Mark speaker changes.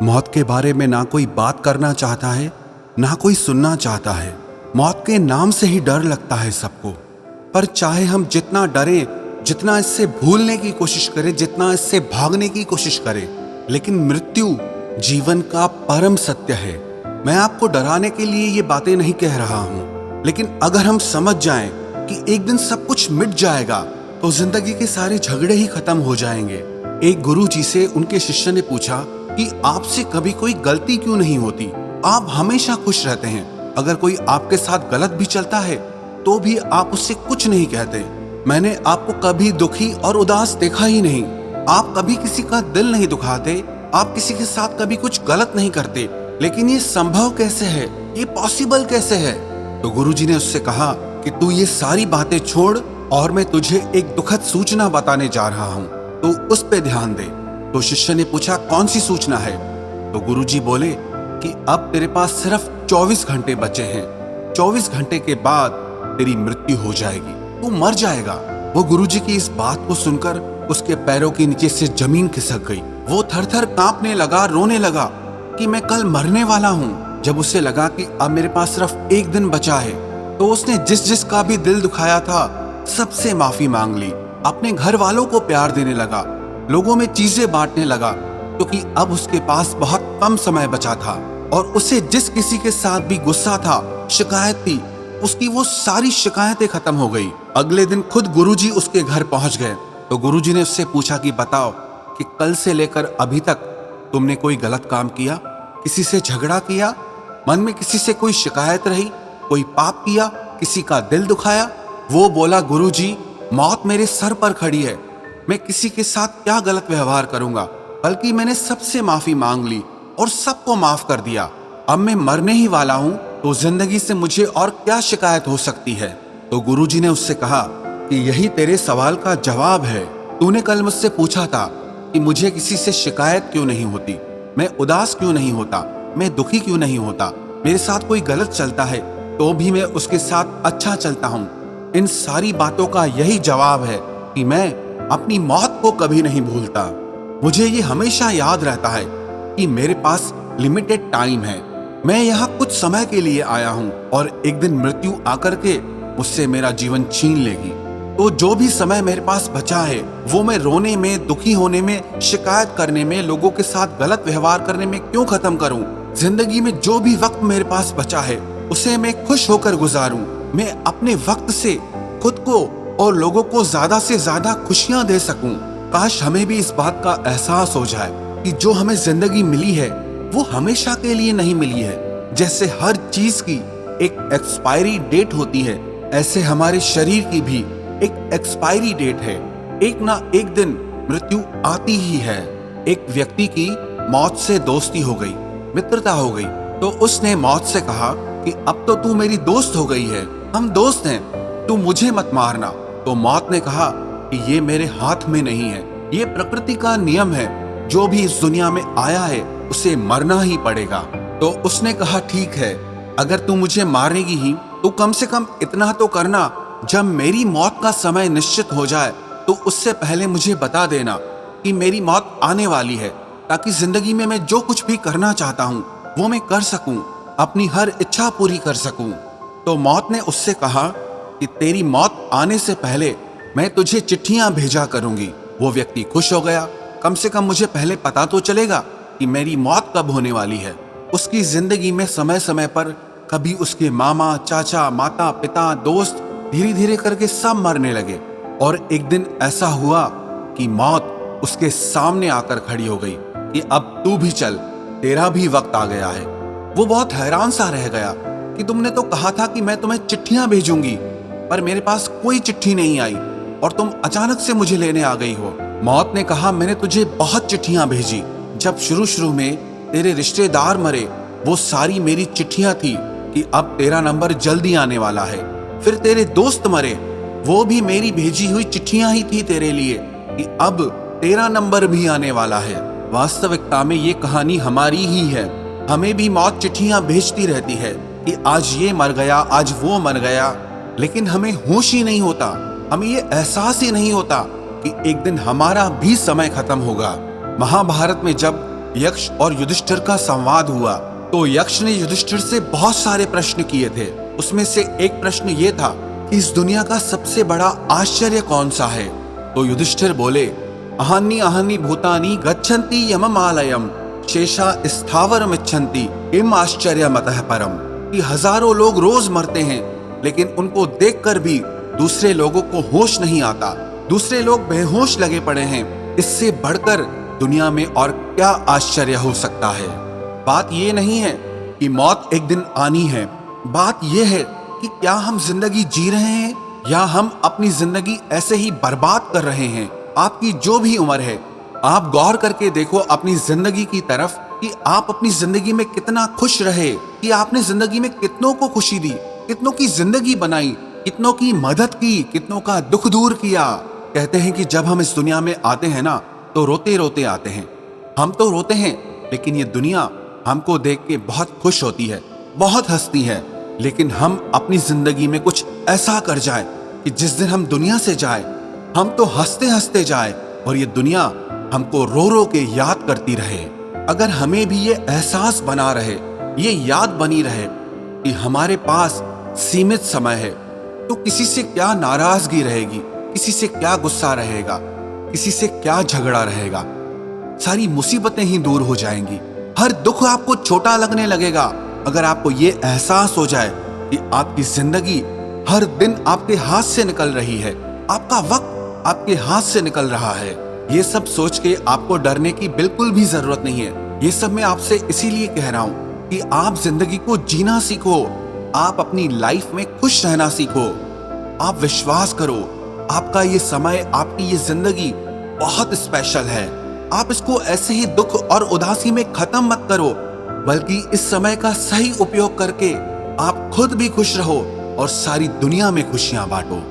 Speaker 1: मौत के बारे में ना कोई बात करना चाहता है, ना कोई सुनना चाहता है। मौत के नाम से ही डर लगता है सबको। पर चाहे हम जितना डरें, जितना इससे भूलने की कोशिश करें, जितना इससे भागने की कोशिश करें, लेकिन मृत्यु जीवन का परम सत्य है। मैं आपको डराने के लिए ये बातें नहीं कह रहा हूँ, लेकिन अगर हम समझ जाएं कि एक दिन सब कुछ मिट जाएगा तो जिंदगी के सारे झगड़े ही खत्म हो जाएंगे। एक गुरुजी से उनके शिष्य ने पूछा कि आपसे कभी कोई गलती क्यों नहीं होती? आप हमेशा खुश रहते हैं। अगर कोई आपके साथ गलत भी चलता है तो भी आप उससे कुछ नहीं कहते। मैंने आपको कभी दुखी और उदास देखा ही नहीं। आप कभी किसी का दिल नहीं दुखाते, आप किसी के साथ कभी कुछ गलत नहीं करते। लेकिन ये संभव कैसे है? ये पॉसिबल कैसे है? तो गुरुजी ने उससे कहा कि तू ये सारी बातें छोड़ और मैं तुझे एक दुखद सूचना बताने जा रहा हूँ, तो उस पे ध्यान दे। तो शिष्य ने पूछा, कौन सी सूचना है? तो गुरुजी बोले कि अब तेरे पास सिर्फ 24 घंटे बचे हैं। 24 घंटे के बाद तेरी मृत्यु हो जाएगी, तू मर जाएगा। वो गुरुजी की इस बात को सुनकर उसके पैरों के नीचे से जमीन खिसक गई। वो थर-थर कांपने लगा, रोने लगा कि मैं कल मरने वाला हूँ। जब उसे लगा कि अब मेरे पास सिर्फ एक दिन बचा है, तो उसने जिस जिस का भी दिल दुखाया था सबसे माफी मांग ली। अपने घर वालों को प्यार देने लगा, लोगों में चीजें बांटने लगा, क्योंकि अब उसके पास बहुत कम समय बचा था। और उसे जिस किसी के साथ भी गुस्सा था, शिकायत थी, उसकी वो सारी शिकायतें खत्म हो गई। अगले दिन खुद गुरुजी उसके घर पहुंच गए। तो गुरुजी ने उससे पूछा कि बताओ कि कल से लेकर अभी तक तुमने कोई गलत काम किया, किसी से झगड़ा किया, मन में किसी से कोई शिकायत रही, कोई पाप किया, किसी का दिल दुखाया? वो बोला, गुरुजी, मौत मेरे सर पर खड़ी है, मैं किसी के साथ क्या गलत व्यवहार करूंगा, बल्कि मैंने सबसे माफी मांग ली और सबको माफ कर दिया। अब मैं मरने ही वाला हूँ, तो जिंदगी से मुझे और क्या शिकायत हो सकती है? तो गुरुजी ने उससे कहा कि यही तेरे सवाल का जवाब है। तूने कल मुझसे पूछा था कि मुझे किसी से शिकायत क्यों नहीं होती, मैं उदास क्यों नहीं होता, मैं दुखी क्यों नहीं होता, मेरे साथ कोई गलत चलता है तो भी मैं उसके साथ अच्छा चलता हूँ। इन सारी बातों का यही जवाब है कि मैं अपनी मौत को कभी नहीं भूलता। मुझे ये हमेशा याद रहता है कि मेरे पास लिमिटेड टाइम है। मैं यहाँ कुछ समय के लिए आया हूँ और एक दिन मृत्यु आकर के मुझसे मेरा जीवन छीन लेगी। तो जो भी समय मेरे पास बचा है वो मैं रोने में, दुखी होने में, शिकायत करने में, लोगों के साथ गलत व्यवहार करने में क्यों खत्म करूं? जिंदगी में जो भी वक्त मेरे पास बचा है उसे मैं खुश होकर गुजारूं। मैं अपने वक्त से खुद को और लोगों को ज्यादा से ज्यादा खुशियां दे सकूं। काश हमें भी इस बात का एहसास हो जाए कि जो हमें जिंदगी मिली है वो हमेशा के लिए नहीं मिली है। जैसे हर चीज की एक एक्सपायरी डेट होती है, ऐसे हमारे शरीर की भी एक एक्सपायरी डेट है। एक ना एक दिन मृत्यु आती ही है। एक व्यक्ति की मौत से दोस्ती हो गई, मित्रता हो गई, तो उसने मौत से कहा कि अब तो तू मेरी दोस्त हो गई है, हम दोस्त हैं, तू मुझे मत मारना। तो मौत ने कहा कि ये मेरे हाथ में नहीं है, ये प्रकृति का नियम है, जो भी इस दुनिया में आया है उसे मरना ही पड़ेगा। तो उसने कहा, ठीक है, अगर तू मुझे मारेगी ही तो कम से कम इतना तो करना, जब मेरी मौत का समय निश्चित हो जाए तो उससे पहले मुझे बता देना कि मेरी मौत आने वाली है, ताकि जिंदगी में मैं जो कुछ भी करना चाहता हूँ वो मैं कर सकूं, अपनी हर इच्छा पूरी कर सकूं। तो मौत ने उससे कहा कि तेरी मौत आने से पहले मैं तुझे चिट्ठियां भेजा करूंगी। वो व्यक्ति खुश हो गया, कम से कम मुझे पहले पता तो चलेगा कि मेरी मौत कब होने वाली है। उसकी जिंदगी में समय समय पर कभी उसके मामा, चाचा, माता, पिता, दोस्त धीरे धीरे करके सब मरने लगे। और एक दिन ऐसा हुआ कि मौत उसके सामने आकर खड़ी हो गई कि अब तू भी चल, तेरा भी वक्त आ गया है। वो बहुत हैरान सा रह गया कि तुमने तो कहा था कि मैं तुम्हें चिट्ठियां भेजूंगी, पर मेरे पास कोई चिट्ठी नहीं आई और तुम अचानक से मुझे लेने आ गई हो। मौत ने कहा, मैंने तुझे बहुत चिट्ठियां भेजी। जब शुरू में तेरे रिश्तेदार मरे, वो सारी मेरी चिट्ठियां थी कि अब तेरा नंबर जल्दी आने वाला है। फिर तेरे दोस्त मरे, वो भी मेरी भेजी हुई चिट्ठियां ही थी तेरे लिए कि अब तेरा नंबर भी आने वाला है। वास्तविकता में ये कहानी हमारी ही है। हमें भी मौत चिट्ठियां भेजती रहती है कि आज ये मर गया, आज वो मर गया, लेकिन हमें होश ही नहीं होता, हमें ये एहसास ही नहीं होता कि एक दिन हमारा भी समय खत्म होगा। महाभारत में जब यक्ष और युधिष्ठिर का संवाद हुआ तो यक्ष ने युधिष्ठिर से बहुत सारे प्रश्न किए थे। उसमें से एक प्रश्न ये था कि इस दुनिया का सबसे बड़ा आश्चर्य कौन सा है। तो युधिष्ठिर बोले, अहानि अहानि भूतानि गच्छन्ति यममालयम शेषा स्थावरमिच्छन्ति किम आश्चर्यमतः परम। कि हजारों लोग रोज मरते हैं लेकिन उनको देखकर भी दूसरे लोगों को होश नहीं आता, दूसरे लोग बेहोश लगे पड़े हैं। इससे बढ़कर दुनिया में और क्या आश्चर्य हो सकता है। बात ये नहीं है कि मौत एक दिन आनी है, बात यह है कि क्या हम जिंदगी जी रहे हैं या हम अपनी जिंदगी ऐसे ही बर्बाद कर रहे हैं। आपकी जो भी उम्र है, आप गौर करके देखो अपनी जिंदगी की तरफ कि आप अपनी जिंदगी में कितना खुश रहे, कि आपने जिंदगी में कितनों को खुशी दी, कितनों की जिंदगी बनाई, कितनों की मदद की, कितनों का दुख दूर किया। कहते हैं कि जब हम इस दुनिया में आते हैं ना तो रोते रोते आते हैं। हम तो रोते हैं लेकिन ये दुनिया हमको देख के बहुत खुश होती है, बहुत हंसती है। लेकिन हम अपनी जिंदगी में कुछ ऐसा कर जाए कि जिस दिन हम दुनिया से जाए हम तो हंसते हंसते जाए और ये दुनिया हमको रो रो के याद करती रहे। अगर हमें भी ये एहसास बना रहे, ये याद बनी रहे कि हमारे पास सीमित समय है, तो किसी से क्या नाराजगी रहेगी, किसी से क्या गुस्सा रहेगा, किसी से क्या झगड़ा रहेगा। सारी मुसीबतें ही दूर हो जाएंगी, हर दुख आपको छोटा लगने लगेगा। अगर आपको ये एहसास हो जाए कि आपकी जिंदगी हर दिन आपके हाथ से निकल रही है, आपका वक्त आपके हाथ से निकल रहा है, ये सब सोच के आपको डरने की बिल्कुल भी जरूरत नहीं है। ये सब मैं आपसे इसीलिए कह रहा हूँ कि आप जिंदगी को जीना सीखो, आप अपनी लाइफ में खुश रहना सीखो। आप विश्वास करो, आपका ये समय, आपकी ये जिंदगी बहुत स्पेशल है। आप इसको ऐसे ही दुख और उदासी में खत्म मत करो, बल्कि इस समय का सही उपयोग करके आप खुद भी खुश रहो और सारी दुनिया में खुशियां बांटो।